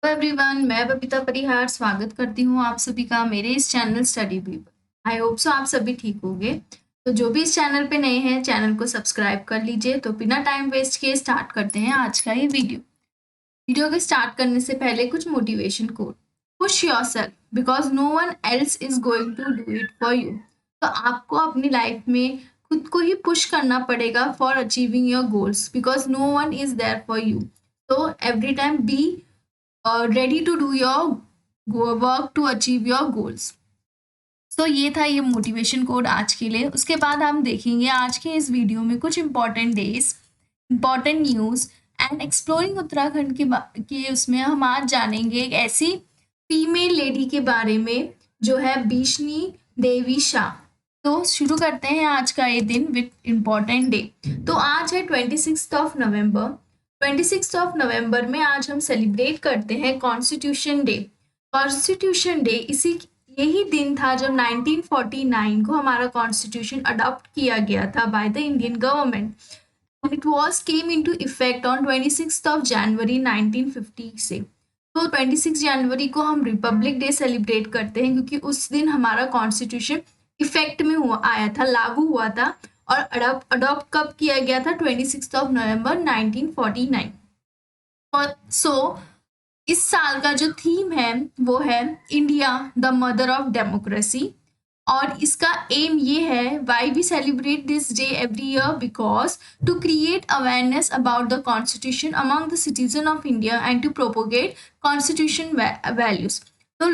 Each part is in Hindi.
हेलो एवरीवन, मैं बबीता परिहार स्वागत करती हूँ आप सभी का मेरे इस चैनल स्टडी बी पर। आई होप सो आप सभी ठीक होंगे। तो जो भी इस चैनल पे नए हैं, चैनल को सब्सक्राइब कर लीजिए। तो बिना टाइम वेस्ट किए स्टार्ट करते हैं आज का ये वीडियो के स्टार्ट करने से पहले कुछ motivation quote. Push yourself because no one else is going to do it for you. तो आपको अपनी लाइफ में खुद को ही पुश करना पड़ेगा for achieving your goals, because no one is there for you. तो every time be ready to do your work to achieve your goals. तो ये था ये मोटिवेशन कोड आज के लिए। उसके बाद हम देखेंगे आज के इस वीडियो में कुछ important days, important news and exploring Uttarakhand के उसमें हम आज जानेंगे एक ऐसी फीमेल लेडी के बारे में जो है बीशनी देवी शाह। तो शुरू करते हैं आज का ये दिन विद इम्पॉर्टेंट डे। तो आज है 26 नवंबर। 26 नवंबर में आज हम सेलिब्रेट करते हैं कॉन्स्टिट्यूशन डे। कॉन्स्टिट्यूशन डे यही दिन था जब 1949 को हमारा कॉन्स्टिट्यूशन अडॉप्ट किया गया था by the Indian government. It was came into effect on 26 जनवरी 1950 से। तो 26 जनवरी को हम रिपब्लिक डे सेलिब्रेट करते हैं क्योंकि उस दिन हमारा कॉन्स्टिट्यूशन इफेक्ट में आया था, लागू हुआ था। और अडॉप्ट कब किया गया था? 26 नवंबर 1949। और इस साल का जो थीम है वो है India the mother of democracy. और इसका एम ये है, why we celebrate this day every year, because to create awareness about the constitution among the citizen of India and to propagate constitution values. तो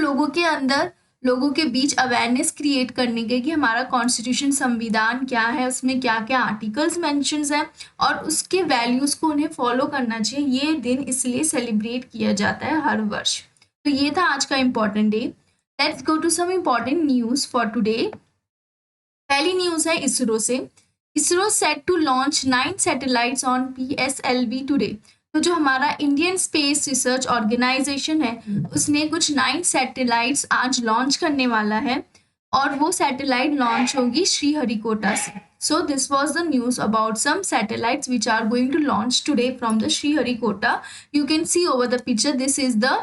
लोगों के बीच अवेयरनेस क्रिएट करने के कि हमारा कॉन्स्टिट्यूशन संविधान क्या है, उसमें क्या क्या आर्टिकल्स मेंशन्स हैं और उसके वैल्यूज़ को उन्हें फॉलो करना चाहिए। ये दिन इसलिए सेलिब्रेट किया जाता है हर वर्ष। तो ये था आज का important day. Let's go to some important news for today. पहली न्यूज़ है इसरो से। ISRO set to launch 9 satellites on PSLV today. तो जो हमारा इंडियन स्पेस रिसर्च ऑर्गेनाइजेशन है उसने कुछ 9 सैटेलाइट्स आज लॉन्च करने वाला है और वो सैटेलाइट लॉन्च होगी श्रीहरिकोटा से। So this was the news about some satellites which are going to launch today from the Sriharikota. You can see over the picture, this is the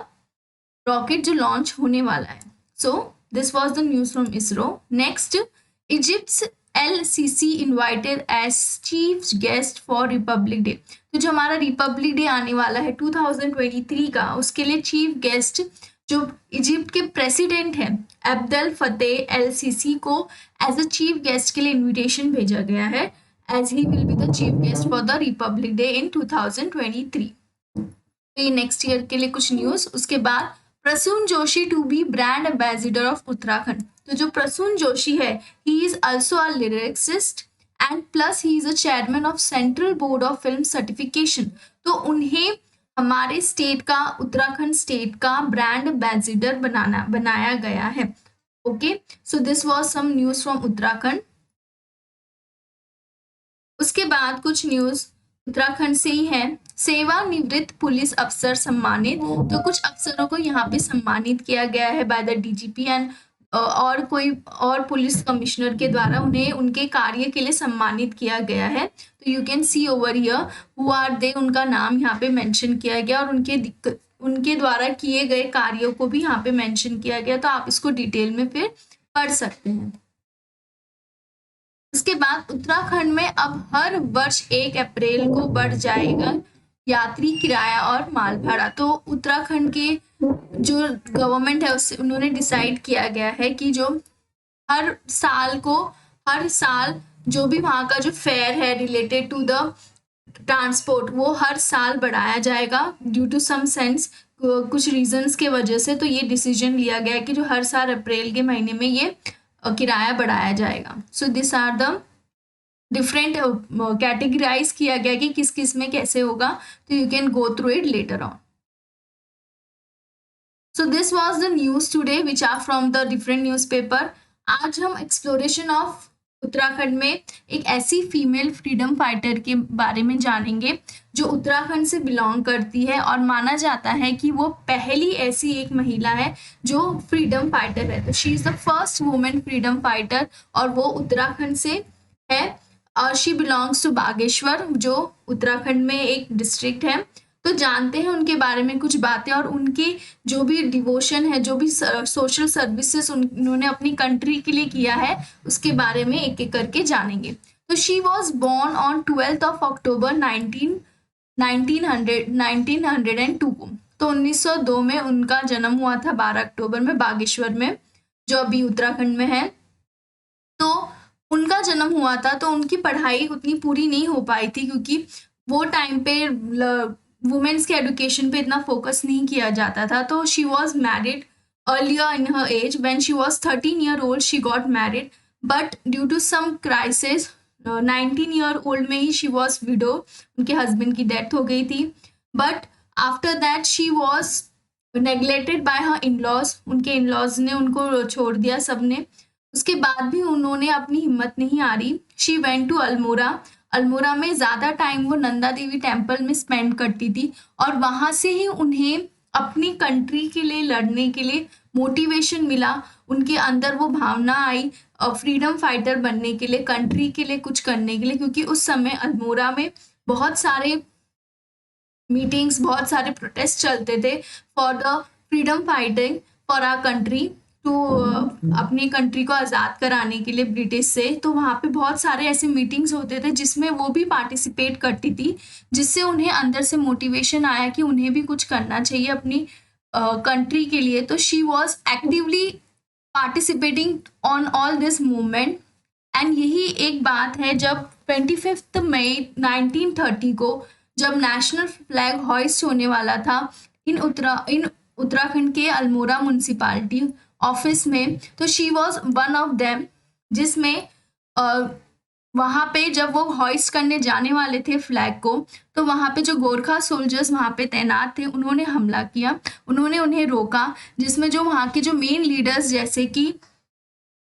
rocket जो launch होने वाला है। So this was the news from ISRO. Next, Egypt's LCC invited as chief guest for Republic Day. तो जो हमारा रिपब्लिक डे आने वाला है 2023 का, उसके लिए चीफ गेस्ट जो इजिप्ट के प्रेसिडेंट हैं अब्देल फतेह LCC को एज अ चीफ गेस्ट के लिए इनविटेशन भेजा गया है, as he will be the chief guest for the Republic Day in 2023। तो ये नेक्स्ट ईयर के लिए कुछ न्यूज़। उसके बाद Prasoon Joshi to be brand ambassador of Uttarakhand. तो जो प्रसून जोशी है, he is also a lyricist and plus he is a chairman of central board of film certification. तो उन्हें हमारे स्टेट का, उत्तराखंड स्टेट का ब्रांड एम्बेसडर बनाया गया है। Okay, so this was some news from Uttarakhand. उसके बाद कुछ न्यूज़ उत्तराखंड से ही है। सेवानिवृत्त पुलिस अफसर सम्मानित। तो कुछ अफसरों को यहाँ पे सम्मानित किया गया है बाय द DGP एंड और कोई और पुलिस कमिश्नर के द्वारा उन्हें उनके कार्य के लिए सम्मानित किया गया है। तो you can see over here who are they, उनका नाम यहाँ पे मेंशन किया गया और उनके द्वारा किए गए कार्यों को भी यहाँ पे मेंशन किया गया। तो आप इसको डिटेल में फिर पढ़ सकते हैं। उसके बाद उत्तराखंड में अब हर वर्ष 1 अप्रैल को बढ़ जाएगा यात्री किराया और माल भाड़ा। तो उत्तराखंड के जो गवर्नमेंट है उससे उन्होंने डिसाइड किया गया है कि जो हर साल जो भी वहाँ का जो फेयर है रिलेटेड टू द ट्रांसपोर्ट, वो हर साल बढ़ाया जाएगा ड्यू टू सम सेंस, कुछ रीजंस के वजह से। तो ये डिसीजन लिया गया है कि जो हर साल अप्रैल के महीने में ये किराया बढ़ाया जाएगा। So this are the different categorise किया गया कि किस किस में कैसे होगा। तो you can go through it later on. So this was the news today which are from the different newspaper. आज हम एक्सप्लोरेशन ऑफ उत्तराखंड में एक ऐसी फीमेल फ्रीडम फाइटर के बारे में जानेंगे जो उत्तराखंड से बिलोंग करती है और माना जाता है कि वो पहली ऐसी एक महिला है जो फ्रीडम फाइटर है। तो she is the first women freedom fighter और वो उत्तराखंड से है और शी बिलोंग्स टू बागेश्वर जो उत्तराखंड में एक डिस्ट्रिक्ट है। तो जानते हैं उनके बारे में कुछ बातें और उनके जो भी डिवोशन है, जो भी सोशल सर्विसेज उन्होंने अपनी कंट्री के लिए किया है, उसके बारे में एक एक करके जानेंगे। तो she was born on 12th of October 1902 को। तो 1902 में उनका जन्म हुआ था 12 अक्टूबर में बागेश्वर में, जो अभी उत्तराखंड में है। तो उनका जन्म हुआ था, तो उनकी पढ़ाई उतनी पूरी नहीं हो पाई थी क्योंकि वो टाइम पे वुमेन्स के एजुकेशन पे इतना फोकस नहीं किया जाता था। तो she was married earlier in her age. When she was 13 year old she got married, but due to some crisis 19 year old में ही शी वॉज विडो, उनके हस्बैंड की डेथ हो गई थी। But after that she was neglected by her in laws, उनके इन लॉज ने उनको छोड़ दिया सबने। उसके बाद भी उन्होंने अपनी हिम्मत नहीं हारी। शी वेंट टू अल्मोड़ा। अल्मोड़ा में ज़्यादा टाइम वो नंदा देवी टेम्पल में स्पेंड करती थी और वहाँ से ही उन्हें अपनी कंट्री के लिए लड़ने के लिए मोटिवेशन मिला। उनके अंदर वो भावना आई फ्रीडम फाइटर बनने के लिए, कंट्री के लिए कुछ करने के लिए, क्योंकि उस समय अल्मोड़ा में बहुत सारे मीटिंग्स, बहुत सारे प्रोटेस्ट चलते थे for the freedom fighting for our country, to अपनी कंट्री को आज़ाद कराने के लिए ब्रिटिश से। तो वहाँ पे बहुत सारे ऐसे मीटिंग्स होते थे जिसमें वो भी पार्टिसिपेट करती थी, जिससे उन्हें अंदर से मोटिवेशन आया कि उन्हें भी कुछ करना चाहिए अपनी कंट्री के लिए। तो she was actively participating on all this movement. And यही एक बात है, जब 25 मई 1930 को जब नेशनल फ्लैग हॉइस्ट होने वाला था इन उत्तराखंड के अल्मोड़ा म्यूनसिपालिटी ऑफिस में, तो she was one of them, जिसमें वहाँ पे जब वो हॉइस्ट करने जाने वाले थे फ्लैग को, तो वहाँ पे जो गोरखा सोल्जर्स वहाँ पे तैनात थे उन्होंने हमला किया, उन्होंने उन्हें रोका, जिसमें जो वहाँ के जो मेन लीडर्स जैसे कि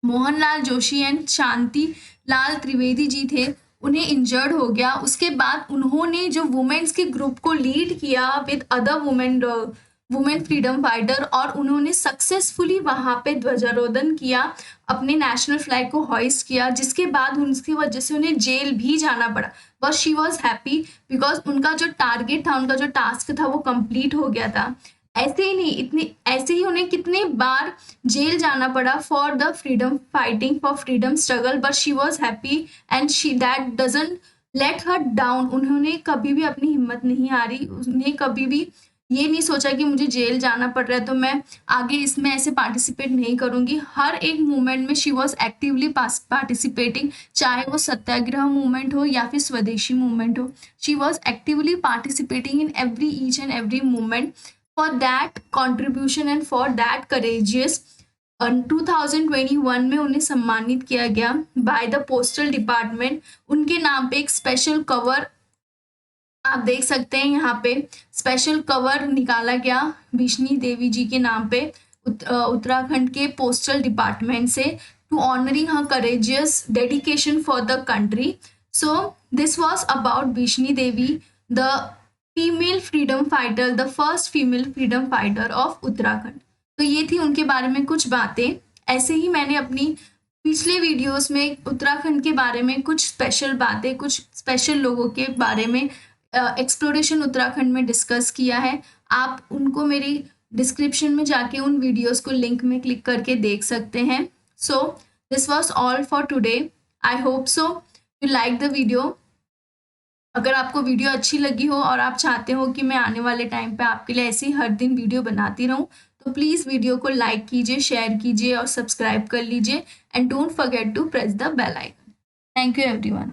मोहनलाल जोशी एंड शांति लाल त्रिवेदी जी थे, उन्हें इंजर्ड हो गया। उसके बाद उन्होंने जो वुमेन्स के ग्रुप को लीड किया with other women freedom fighter, और उन्होंने सक्सेसफुली वहाँ पे ध्वजारोहण किया, अपने नेशनल फ्लैग को हॉइस्ट किया, जिसके बाद उनकी वजह से उन्हें जेल भी जाना पड़ा। But she was happy because उनका जो टारगेट था, उनका जो टास्क था वो कंप्लीट हो गया था। ऐसे ही नहीं, ऐसे ही उन्हें कितने बार जेल जाना पड़ा for the freedom fighting, for freedom struggle, but she was happy and she that doesn't let her down. उन्होंने कभी भी अपनी हिम्मत नहीं हारी, उन्हें कभी भी ये नहीं सोचा कि मुझे जेल जाना पड़ रहा है तो मैं आगे इसमें ऐसे पार्टिसिपेट नहीं करूंगी। हर एक मूवमेंट में शी वॉज एक्टिवली पार्टिसिपेटिंग, चाहे वो सत्याग्रह मूवमेंट हो या फिर स्वदेशी मूवमेंट हो। She was actively participating in every each and every movement for that contribution and for that courageous. 2021 में उन्हें सम्मानित किया गया बाय द पोस्टल डिपार्टमेंट। उनके नाम पे एक स्पेशल कवर आप देख सकते हैं, यहाँ पे स्पेशल कवर निकाला गया बिश्नी देवी जी के नाम पे उत्तराखंड के पोस्टल डिपार्टमेंट से, to honouring her courageous dedication for the country. So this was about Bishni Devi, the female freedom fighter, the first female freedom fighter of Uttarakhand. तो ये थी उनके बारे में कुछ बातें। ऐसे ही मैंने अपनी पिछले वीडियोस में उत्तराखंड के बारे में कुछ स्पेशल बातें, कुछ स्पेशल लोगों के बारे में एक्सप्लोरेशन उत्तराखंड में डिस्कस किया है। आप उनको मेरी डिस्क्रिप्शन में जाके उन वीडियोस को लिंक में क्लिक करके देख सकते हैं। सो this was all for today. I hope so you like the video. अगर आपको वीडियो अच्छी लगी हो और आप चाहते हो कि मैं आने वाले टाइम पे आपके लिए ऐसे ही हर दिन वीडियो बनाती रहूं, तो प्लीज़ वीडियो को लाइक कीजिए, शेयर कीजिए और सब्सक्राइब कर लीजिए, and don't forget to press the bell icon. Thank you everyone.